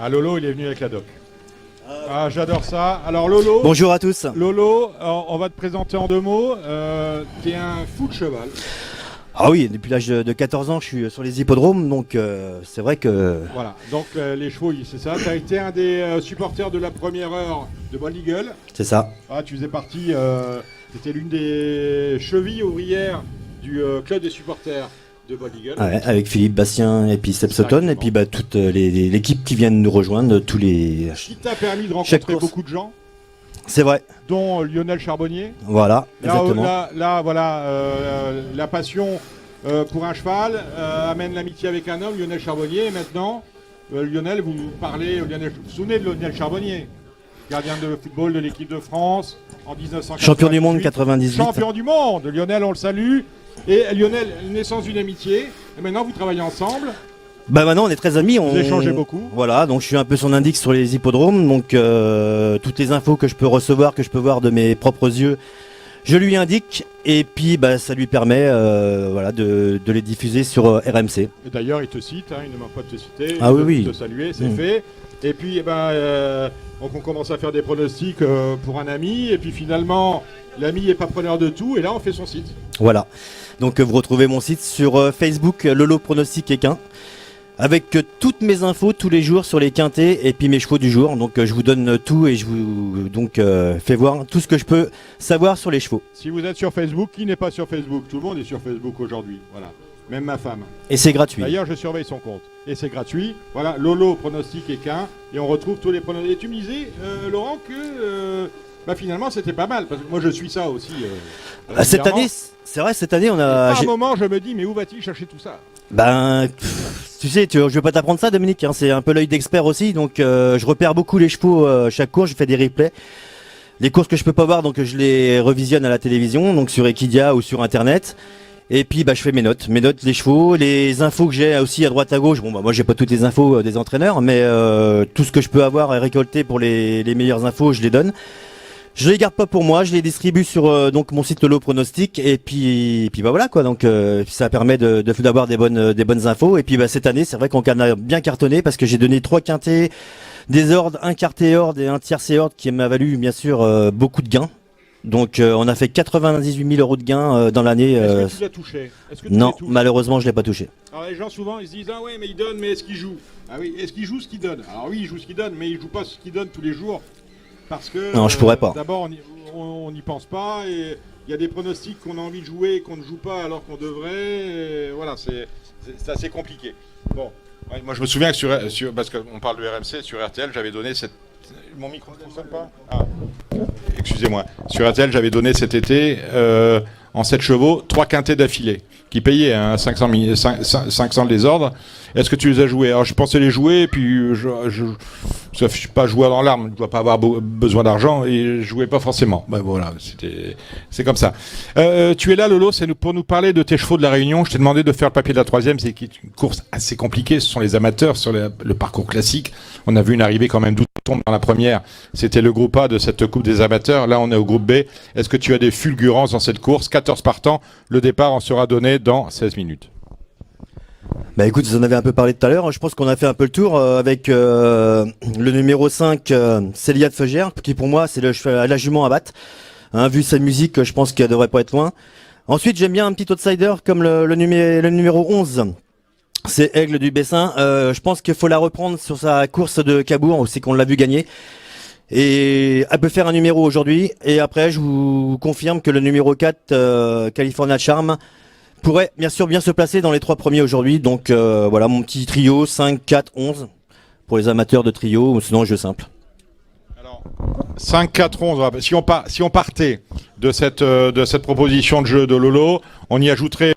Ah, Lolo, il est venu avec la doc. Ah, j'adore ça. Alors Lolo. Bonjour à tous. Lolo, on va te présenter en 2 mots. T'es un fou de cheval. Ah oui, depuis l'âge de 14 ans, je suis sur les hippodromes, donc c'est vrai que... Voilà, donc les chevaux, c'est ça. T'as été un des supporters de la première heure de Bald Eagle. C'est ça. Ah, tu faisais partie, t'étais l'une des chevilles ouvrières du club des supporters de Bald Eagle. Ouais, avec Philippe Bastien et puis Seb Sutton, et puis toute l'équipe qui vient de nous rejoindre, tous les... Qui t'a permis de rencontrer beaucoup de gens. C'est vrai. Dont Lionel Charbonnier. Voilà, exactement. Là, voilà, la passion pour un cheval amène l'amitié avec un homme, Lionel Charbonnier. Et maintenant, Lionel, vous parlez, vous vous souvenez de Lionel Charbonnier, gardien de football de l'équipe de France en 1998. Champion du monde 98. Champion du monde. Lionel, on le salue. Et Lionel, naissance d'une amitié. Et maintenant, vous travaillez ensemble. Bah maintenant on est très amis, vous échangez beaucoup. Voilà, donc je suis un peu son index sur les hippodromes, donc toutes les infos que je peux recevoir, que je peux voir de mes propres yeux, je lui indique, et puis bah, ça lui permet voilà, de les diffuser sur RMC. Et d'ailleurs il te cite, hein, il ne manque pas de te citer, de te saluer, c'est fait. Et puis donc on commence à faire des pronostics pour un ami, et puis finalement l'ami n'est pas preneur de tout, et là on fait son site. Voilà, donc vous retrouvez mon site sur Facebook, Lolo Pronostic Équin, avec toutes mes infos tous les jours sur les quintés et puis mes chevaux du jour. Donc je vous donne tout et je vous fais voir tout ce que je peux savoir sur les chevaux. Si vous êtes sur Facebook, qui n'est pas sur Facebook? Tout le monde est sur Facebook aujourd'hui, voilà. Même ma femme. Et c'est gratuit. D'ailleurs, je surveille son compte. Et c'est gratuit. Voilà, Lolo Pronostic Équin. Et on retrouve tous les pronostics. Et tu me disais, Laurent, que finalement c'était pas mal. Parce que moi je suis ça aussi. Cette année, c'est vrai, cette année on a... À un moment, je me dis, mais où va-t-il chercher tout ça? Ben, tu sais, je vais pas t'apprendre ça, Dominique, hein, c'est un peu l'œil d'expert aussi, donc je repère beaucoup les chevaux chaque course, je fais des replays. Les courses que je peux pas voir, donc je les revisionne à la télévision, donc sur Equidia ou sur internet. Et puis je fais mes notes des chevaux, les infos que j'ai aussi à droite à gauche. Bon moi j'ai pas toutes les infos des entraîneurs, mais tout ce que je peux avoir et récolter pour les meilleures infos, je les donne. Je les garde pas pour moi, je les distribue sur donc mon site Lolo Pronostic, et puis voilà quoi, donc ça permet d'avoir des bonnes infos. Et puis cette année c'est vrai qu'on a bien cartonné parce que j'ai donné 3 quintés, des ordres, un quarté ordre et un tiercé ordre qui m'a valu bien sûr beaucoup de gains. Donc on a fait 98 000 € de gains dans l'année. Est-ce que tu l'as touché? Non, malheureusement je l'ai pas touché. Alors les gens souvent ils se disent, ah ouais mais il donne, mais est-ce qu'il joue? Ah oui, est-ce qu'il joue ce qu'il donne? Alors oui, il joue ce qu'il donne, mais il joue pas ce qu'il donne tous les jours. Parce que non, je pourrais pas. D'abord on n'y pense pas, et il y a des pronostics qu'on a envie de jouer et qu'on ne joue pas alors qu'on devrait. Voilà, c'est assez compliqué. Bon, ouais, moi je me souviens que parce qu'on parle de RMC, sur RTL j'avais donné cette... Mon micro ne fonctionne pas? Ah, excusez-moi. Sur RTL j'avais donné cet été en 7 chevaux 3 quintés d'affilée qui payaient 500 les ordres. Est-ce que tu les as joués? Alors je pensais les jouer, et puis je suis pas joueur dans l'arme, je ne dois pas avoir besoin d'argent, et je jouais pas forcément. Ben voilà, c'est comme ça. Tu es là, Lolo, c'est pour nous parler de tes chevaux de la Réunion. Je t'ai demandé de faire le papier de la 3e, c'est une course assez compliquée. Ce sont les amateurs sur le parcours classique. On a vu une arrivée quand même d'outre-tombe dans la première. C'était le groupe A de cette coupe des amateurs. Là, on est au groupe B. Est-ce que tu as des fulgurances dans cette course? 14 partants. Le départ en sera donné dans 16 minutes. Bah écoute, vous en avez un peu parlé tout à l'heure, je pense qu'on a fait un peu le tour avec le numéro 5, Célia de Feugère, qui pour moi c'est la jument à battre. Hein, vu sa musique, je pense qu'elle devrait pas être loin. Ensuite, j'aime bien un petit outsider comme le numéro 11. C'est Aigle du Bessin. Je pense qu'il faut la reprendre sur sa course de Cabourg, c'est qu'on l'a vu gagner. Et elle peut faire un numéro aujourd'hui. Et après, je vous confirme que le numéro 4, California Charm, pourrait bien sûr bien se placer dans les 3 premiers aujourd'hui. Donc voilà mon petit trio 5, 4, 11 pour les amateurs de trio, ou sinon jeu simple. Alors 5, 4, 11, si on partait de cette proposition de jeu de Lolo, on y ajouterait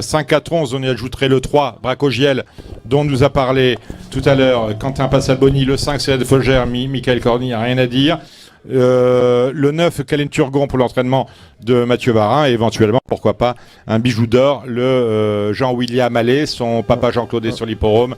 5, 4, 11, on y ajouterait le 3, Bracogiel, dont nous a parlé tout à l'heure Quentin Passalboni, le 5, c'est de Fogère, Michael Corny, rien à dire. Le 9, Calais Turgon pour l'entraînement de Mathieu Varin, et éventuellement, pourquoi pas, un bijou d'or, le Jean-William Allais, son papa Jean-Claude est sur l'hipporome,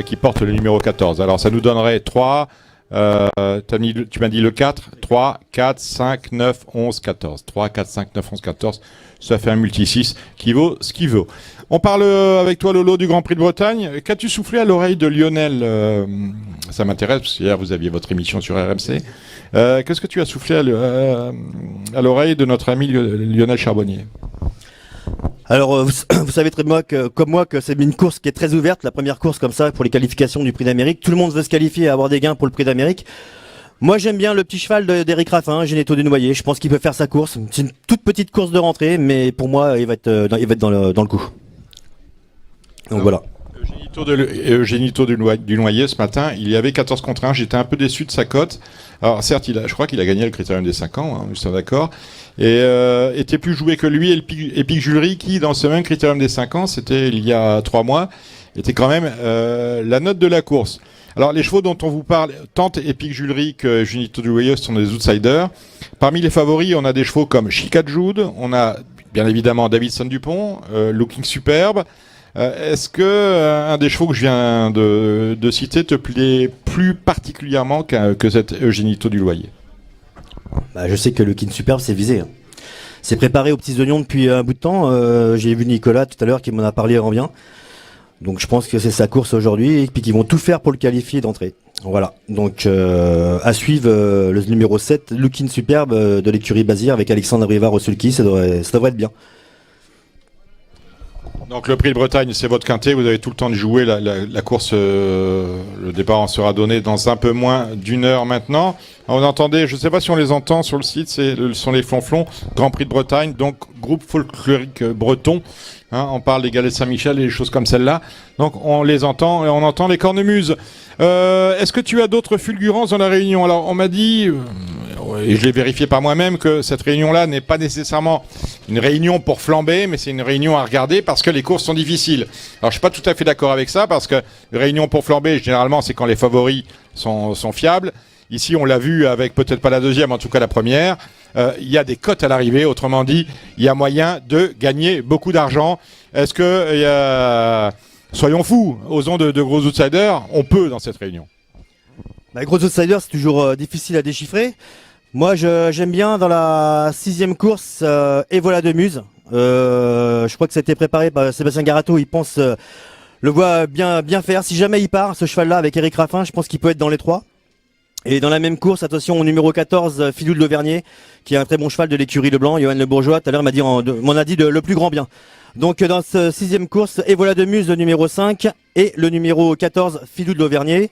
qui porte le numéro 14. Alors ça nous donnerait 3, tu m'as dit le 4, 3, 4, 5, 9, 11, 14. 3, 4, 5, 9, 11, 14. Ça fait un multi-6 qui vaut ce qu'il vaut. On parle avec toi, Lolo, du Grand Prix de Bretagne. Qu'as-tu soufflé à l'oreille de Lionel Ça m'intéresse, parce qu'hier, vous aviez votre émission sur RMC. Qu'est-ce que tu as soufflé à l'oreille de notre ami Lionel Charbonnier? Alors, vous savez très bien comme moi que c'est une course qui est très ouverte, la première course comme ça pour les qualifications du Prix d'Amérique. Tout le monde veut se qualifier et avoir des gains pour le Prix d'Amérique. Moi, j'aime bien le petit cheval d'Éric Raffin, Geneto du Noyer. Je pense qu'il peut faire sa course. C'est une toute petite course de rentrée, mais pour moi, il va être dans le coup. Donc voilà. Eugenito du Noyer, ce matin, il y avait 14 contre 1. J'étais un peu déçu de sa cote. Alors certes, je crois qu'il a gagné le Critérium des 5 ans, hein, nous sommes d'accord. Et était plus joué que lui et Epic Julery, qui dans ce même Critérium des 5 ans, c'était il y a 3 mois, était quand même la note de la course. Alors les chevaux dont on vous parle, tant Epic Julery que Eugenito du Noyer sont des outsiders. Parmi les favoris, on a des chevaux comme Chica Jude, on a bien évidemment Davidson Dupont, Looking Superbe. Est-ce que un des chevaux que je viens de citer te plaît plus particulièrement que cet Eugenito du Noyer? Bah, je sais que le Kin Superbe c'est visé. Hein. C'est préparé aux petits oignons depuis un bout de temps. J'ai vu Nicolas tout à l'heure qui m'en a parlé en bien. Donc je pense que c'est sa course aujourd'hui et puis qu'ils vont tout faire pour le qualifier d'entrée. Voilà. Donc à suivre le numéro 7, Looking Superbe de l'écurie Bazir avec Alexandre Rivard au sulky, ça devrait être bien. Donc le Prix de Bretagne, c'est votre quintet, vous avez tout le temps de jouer, la course, le départ en sera donné dans un peu moins d'une heure maintenant. On entendait, je ne sais pas si on les entend sur le site, ce sont les Flonflons, Grand Prix de Bretagne, donc groupe folklorique breton, hein, on parle des galets de Saint-Michel et des choses comme celle-là, donc on les entend et on entend les cornemuses. Est-ce que tu as d'autres fulgurances dans la réunion? Alors on m'a dit, et je l'ai vérifié par moi-même, que cette réunion-là n'est pas nécessairement une réunion pour flamber, mais c'est une réunion à regarder parce que les courses sont difficiles. Alors je suis pas tout à fait d'accord avec ça, parce que une réunion pour flamber, généralement, c'est quand les favoris sont fiables. Ici, on l'a vu avec peut-être pas la deuxième, en tout cas la première. Il y a des cotes à l'arrivée, autrement dit, il y a moyen de gagner beaucoup d'argent. Est-ce que, soyons fous, osons de gros outsiders, on peut dans cette réunion? Bah, gros outsiders, c'est toujours difficile à déchiffrer. Moi, j'aime bien dans la 6e course, et voilà de Muse. Je crois que ça a été préparé par Sébastien Garato. Il pense le voit bien faire. Si jamais il part, ce cheval-là avec Éric Raffin, je pense qu'il peut être dans les 3. Et dans la même course, attention au numéro 14, Filou de l'Auvergnat, qui est un très bon cheval de l'écurie Leblanc. Johan Le Bourgeois, tout à l'heure, m'en a dit le plus grand bien. Donc dans cette 6e course, et voilà de Muse, le numéro 5, et le numéro 14, Filou de l'Auvergnat.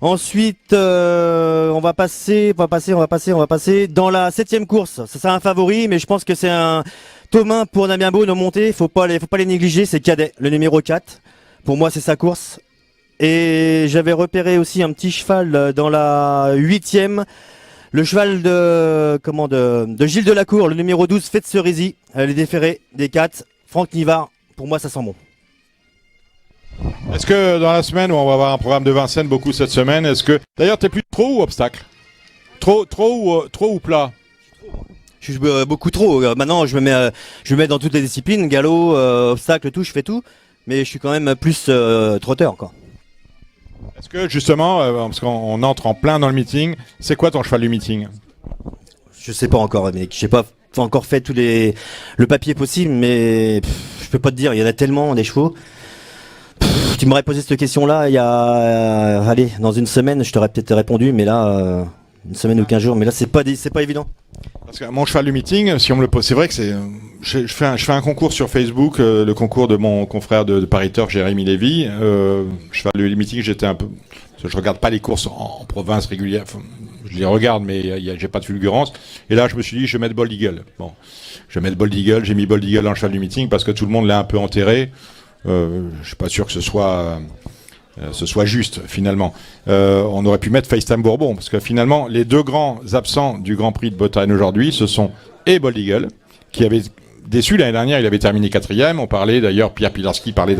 Ensuite, on va passer dans la 7e course. C'est un favori, mais je pense que c'est un Thomas pour Damien Beau, nos montées. Faut pas les négliger, c'est Cadet, le numéro 4. Pour moi, c'est sa course. Et j'avais repéré aussi un petit cheval dans la 8e. Le cheval de Gilles Delacour, le numéro 12, Fête Cerisy. Les déférés des 4. Franck Nivard, pour moi, ça sent bon. Est-ce que dans la semaine où on va avoir un programme de Vincennes beaucoup cette semaine, est-ce que d'ailleurs t'es plus trop ou obstacle? Trop ou plat? Je suis beaucoup trop. Maintenant je me mets dans toutes les disciplines, galop, obstacle, tout, je fais tout, mais je suis quand même plus trotteur quoi. Est-ce que justement, parce qu'on entre en plein dans le meeting, c'est quoi ton cheval du meeting? Je sais pas encore, mais je sais pas encore fait le papier possible, mais je peux pas te dire, il y en a tellement des chevaux. Tu m'aurais posé cette question-là il y a, dans une semaine, je t'aurais peut-être répondu, mais là, une semaine ou 15 jours, mais là, c'est pas évident. Parce que mon cheval du meeting, si on me le pose, c'est vrai que je fais un concours sur Facebook, le concours de mon confrère de Paris Turf, Jérémy Lévy. Cheval du meeting, j'étais un peu, je regarde pas les courses en province régulière. Je les regarde, mais j'ai pas de fulgurance. Et là, je me suis dit, je vais mettre Bold Eagle. Bon, je vais mettre Bold Eagle. J'ai mis Bold Eagle dans le cheval du meeting parce que tout le monde l'a un peu enterré. Je suis pas sûr que ce soit juste finalement. On aurait pu mettre FaceTime Bourbon parce que finalement les deux grands absents du Grand Prix de Bretagne aujourd'hui, ce sont et Bold Eagle qui avait déçu l'année dernière, il avait terminé 4e. On parlait d'ailleurs, Pierre Pilarski parlait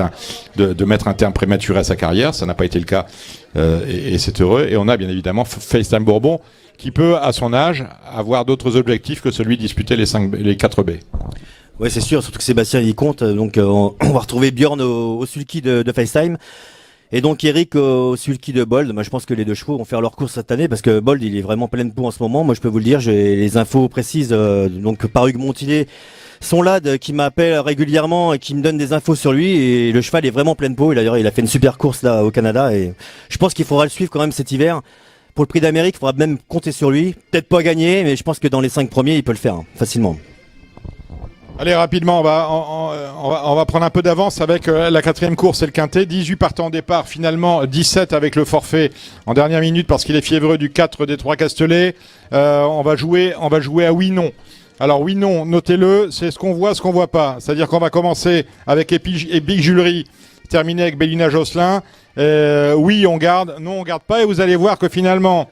de mettre un terme prématuré à sa carrière, ça n'a pas été le cas et c'est heureux. Et on a bien évidemment FaceTime Bourbon qui peut à son âge avoir d'autres objectifs que celui de disputer les 4B. Ouais, c'est sûr, surtout que Sébastien il compte, donc on va retrouver Bjorn au sulky de FaceTime. Et donc Eric au sulky de Bold, moi je pense que les deux chevaux vont faire leur course cette année parce que Bold il est vraiment plein de poux en ce moment. Moi je peux vous le dire, j'ai les infos précises donc par Hugues Montilet sont là qui m'appelle régulièrement et qui me donne des infos sur lui et le cheval est vraiment plein de peau. Et d'ailleurs il a fait une super course là au Canada et je pense qu'il faudra le suivre quand même cet hiver. Pour le prix d'Amérique, il faudra même compter sur lui. Peut-être pas gagner, mais je pense que dans les 5 premiers il peut le faire facilement. Allez, rapidement, on va prendre un peu d'avance avec la quatrième course, c'est le Quintet. 18 partants au départ, finalement 17 avec le forfait en dernière minute parce qu'il est fiévreux du 4 des 3 Castellet. On va jouer à oui-non. Alors oui-non, notez-le, c'est ce qu'on voit pas. C'est-à-dire qu'on va commencer avec Epic Julery, terminer avec Bélina Josselin. Oui, on garde, non, on garde pas. Et vous allez voir que finalement,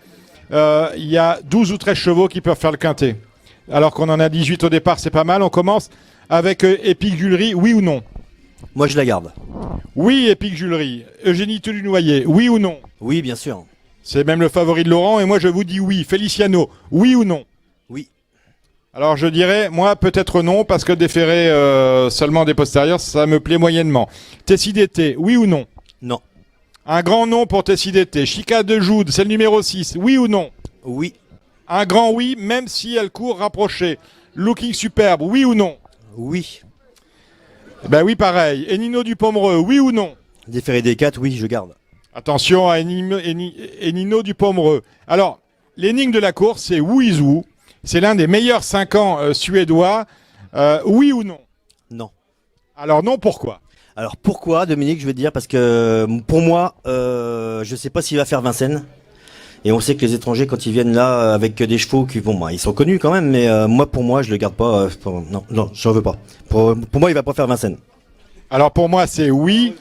il y a 12 ou 13 chevaux qui peuvent faire le Quintet. Alors qu'on en a 18 au départ, c'est pas mal. On commence avec Epic Julery, oui ou non? Moi je la garde. Oui, Epic Julery. Eugénie Tulunoyer, oui ou non? Oui, bien sûr. C'est même le favori de Laurent et moi je vous dis oui. Feliciano, oui ou non? Oui. Alors je dirais, moi peut-être non, parce que déférer seulement des postérieurs, ça me plaît moyennement. Tessidété, oui ou non? Non. Un grand non pour Tessidété. Chica de Joude, c'est le numéro 6, oui ou non? Oui. Un grand oui, même si elle court rapprochée. Looking Superbe, oui ou non? Oui. Ben oui, pareil. Enino du Pomereux, oui ou non? Déféré des 4, oui, je garde. Attention à Enino du Pomereux. Alors, l'énigme de la course, c'est Wu is Wu. C'est l'un des meilleurs 5 ans suédois. Oui ou non? Non. Alors non, pourquoi? Alors pourquoi, Dominique, je vais te dire, parce que pour moi, je sais pas s'il va faire Vincennes. Et on sait que les étrangers, quand ils viennent là avec des chevaux qui vont, ils sont connus quand même, mais pour moi, je le garde pas. Non, j'en veux pas. Pour moi, il va pas faire Vincennes. Alors pour moi, c'est oui.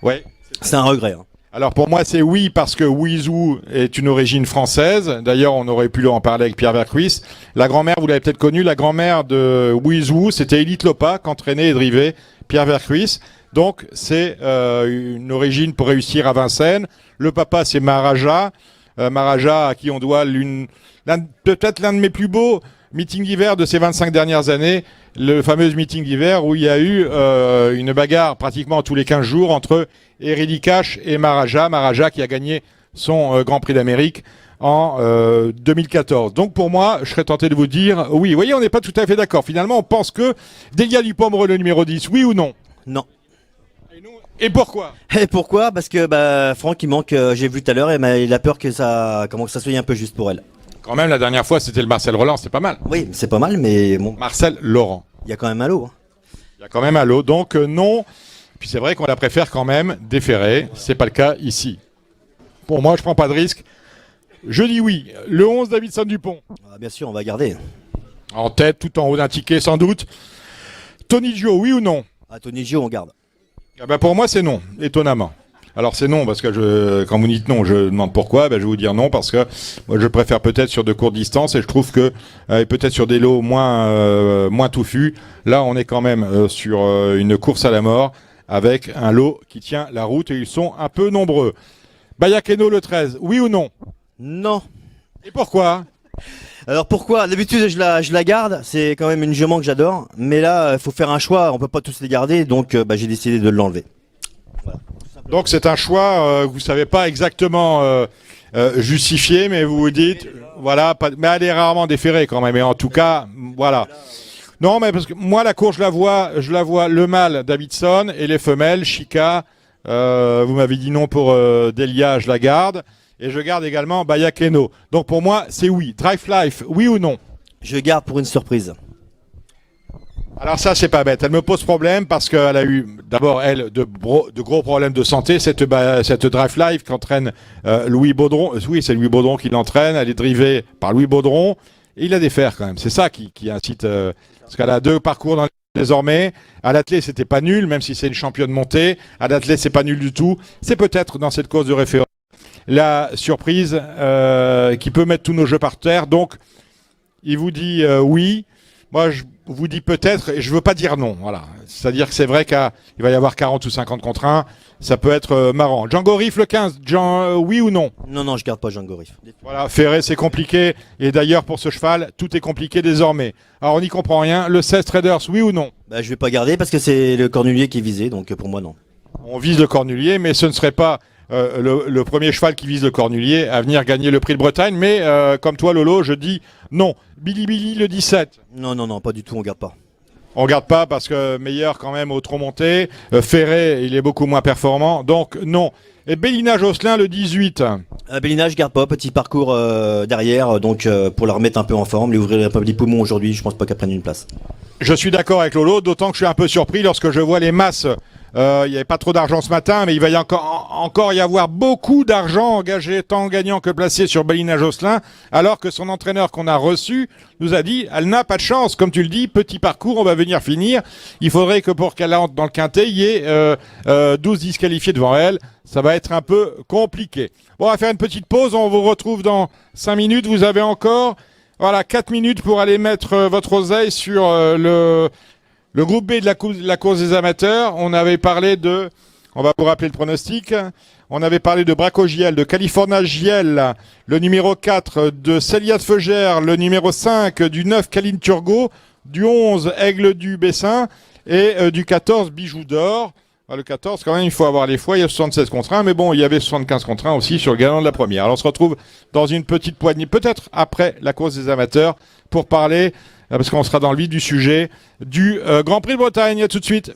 Ouais. C'est un regret. Hein. Alors pour moi, c'est oui parce que Wizou est une origine française. D'ailleurs, on aurait pu en parler avec Pierre Vercruis. La grand-mère, vous l'avez peut-être connue, la grand-mère de Wizou, c'était Élite Lopa, qu'entraînait et drivait Pierre Vercruis. Donc c'est une origine pour réussir à Vincennes. Le papa, c'est Maharaja. Maharaja, à qui on doit peut-être l'un de mes plus beaux meetings d'hiver de ces 25 dernières années, le fameux meeting d'hiver où il y a eu une bagarre pratiquement tous les 15 jours entre Eredicash et Maharaja. Maharaja qui a gagné son Grand Prix d'Amérique en 2014. Donc pour moi, je serais tenté de vous dire oui. Vous voyez, on n'est pas tout à fait d'accord. Finalement, on pense que Delia du Pomereux, le numéro 10, oui ou non? Non. Et pourquoi? Et pourquoi? Parce que Franck, il manque, j'ai vu tout à l'heure, et il a peur que ça soit un peu juste pour elle. Quand même, la dernière fois, c'était le Marcel Roland, c'est pas mal. Oui, c'est pas mal, mais bon. Marcel Laurent. Il y a quand même un lot. Hein. Il y a quand même un lot, donc non. Puis c'est vrai qu'on la préfère quand même déférer. C'est pas le cas ici. Pour moi, je prends pas de risque. Je dis oui. Le 11, Davidson Dupont. Ah, bien sûr, on va garder. En tête, tout en haut d'un ticket, sans doute. Tony Gio, oui ou non? À Tony Gio, on garde. Ah ben pour moi, c'est non, étonnamment. Alors c'est non, parce que quand vous dites non, je demande pourquoi, je vais vous dire non, parce que moi je préfère peut-être sur de courtes distances, et je trouve que peut-être sur des lots moins touffus, là on est quand même sur une course à la mort, avec un lot qui tient la route, et ils sont un peu nombreux. Bayakeno le 13, oui ou non? Non. Et pourquoi? Alors pourquoi? D'habitude je la garde, c'est quand même une jument que j'adore, mais là il faut faire un choix, on peut pas tous les garder, donc j'ai décidé de l'enlever. Voilà. Donc c'est un choix, vous savez pas exactement justifier, mais vous vous dites, voilà, mais elle est rarement déférée quand même, et en tout cas, voilà. Non, mais parce que moi la course je la vois le mâle Davidson et les femelles Chica. Vous m'avez dit non pour Delia, je la garde. Et je garde également Bayakeno. Donc pour moi, c'est oui. Drive Life, oui ou non? Je garde pour une surprise. Alors ça, c'est pas bête. Elle me pose problème parce qu'elle a eu, d'abord, elle, de gros problèmes de santé. Cette Drive Life qu'entraîne Louis Baudron. Oui, c'est Louis Baudron qui l'entraîne. Elle est drivée par Louis Baudron. Et il a des fers quand même. C'est ça qui incite... parce qu'elle a 2 parcours désormais. À l'athlète, c'était pas nul, même si c'est une championne montée. À l'athlète, c'est pas nul du tout. C'est peut-être dans cette course de référence la surprise qui peut mettre tous nos jeux par terre. Donc, il vous dit oui. Moi, je vous dis peut-être, et je veux pas dire non. Voilà. C'est-à-dire que c'est vrai qu'il va y avoir 40 ou 50 contre 1. Ça peut être marrant. Django Riff, le 15, oui ou non? Non, je garde pas Django Riff. Voilà, Ferré, c'est compliqué. Et d'ailleurs, pour ce cheval, tout est compliqué désormais. Alors, on n'y comprend rien. Le 16 Traders, oui ou non? Je vais pas garder parce que c'est le cornulier qui est visé, donc pour moi, non. On vise le cornulier, mais ce ne serait pas le premier cheval qui vise le Cornulier à venir gagner le prix de Bretagne. Mais comme toi, Lolo, je dis non. Billy le 17. Non, pas du tout, on garde pas. On regarde pas parce que meilleur quand même au trop monté. Ferré, il est beaucoup moins performant. Donc non. Et Bélina Josselin le 18. Bélina, je garde pas. Petit parcours derrière, donc pour la remettre un peu en forme, lui ouvrir un peu les poumons aujourd'hui, je pense pas qu'elle prenne une place. Je suis d'accord avec Lolo, d'autant que je suis un peu surpris lorsque je vois les masses. Il n'y avait pas trop d'argent ce matin, mais il va encore y avoir beaucoup d'argent engagé, tant gagnant que placé sur Bélina Josselin, alors que son entraîneur qu'on a reçu nous a dit elle n'a pas de chance. Comme tu le dis, petit parcours, on va venir finir. Il faudrait que pour qu'elle entre dans le quintet, il y ait 12 disqualifiés devant elle. Ça va être un peu compliqué. Bon, on va faire une petite pause, on vous retrouve dans 5 minutes. Vous avez encore 4 minutes pour aller mettre votre oseille sur le groupe B de la course des amateurs. On avait parlé on va vous rappeler le pronostic, on avait parlé de Braco Giel, de California Giel, le numéro 4 de Célia de Feugère, le numéro 5 du 9 Caline Turgot, du 11 Aigle du Bessin et du 14 Bijoux d'Or. Le 14, quand même, il faut avoir les fois, il y a 76 contre 1, mais bon, il y avait 75 contre 1 aussi sur le gagnant de la première. Alors on se retrouve dans une petite poignée, peut-être après la course des amateurs, pour parler, parce qu'on sera dans le vif du sujet, du Grand Prix de Bretagne. À tout de suite.